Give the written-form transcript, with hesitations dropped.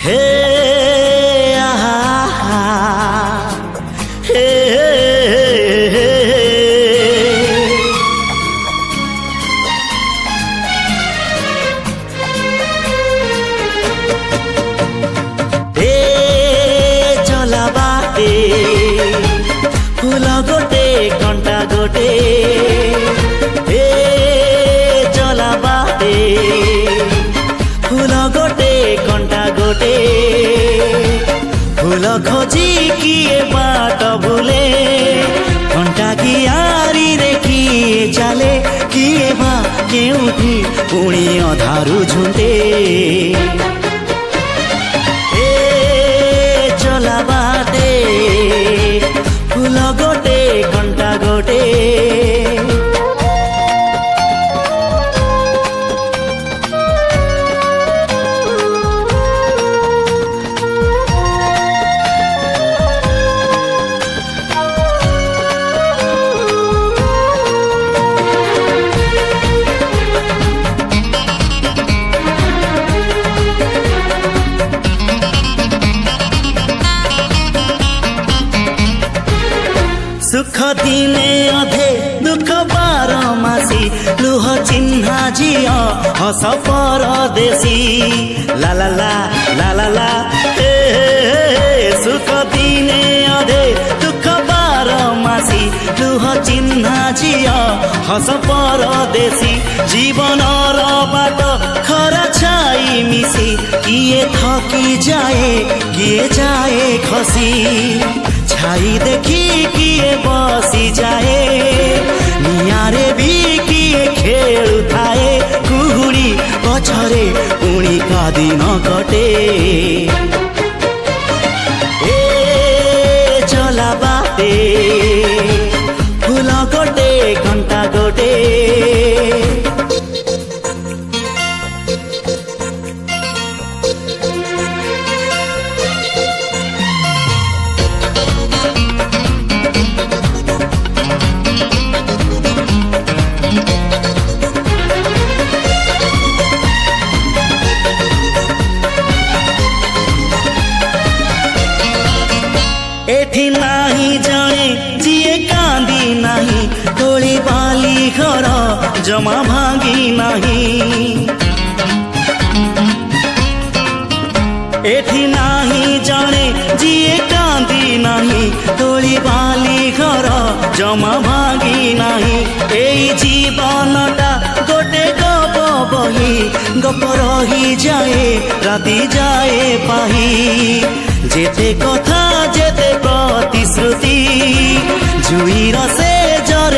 हे आहा हे चला बाटे फूल गोटे कंटा गोटे चला बाटे फूल गोटे कंटा गोटे फूल खोजी किए बाट भूले कंटा की आरी रे किए चले किए बा केउठी पुणी अधारू झुंटे चला बाटे फूल गोटे कंटा गोटे सुख दिने अधे दुख बारमासी लुह चिन्हा झियो हस परदेशी ला ला ला ला ला ला सुख दिने अधे दुख बारमासी लुह चिन्हा झियो हस परदेशी जीवन बाट खरा छाई मिसी किए थकी जाए किए जाए खसी छाई देखी किए बसी जाए नियारे भी किए खेलु थाए कुहुड़ी पछरे पुणी का दिन कटे चला बाटे फूल गोटे घंटा गोटे एठी नाही जाने जिए कांदी नहीं तोली बाली घर जमा भांगी नहीं एठी नाही जाने जिए कांदी नहीं तोली बाली घर जमा भांगी नहीं एई जीवनटा गोटे गप बही गप रही जाए राति जाए पाही जेते कथा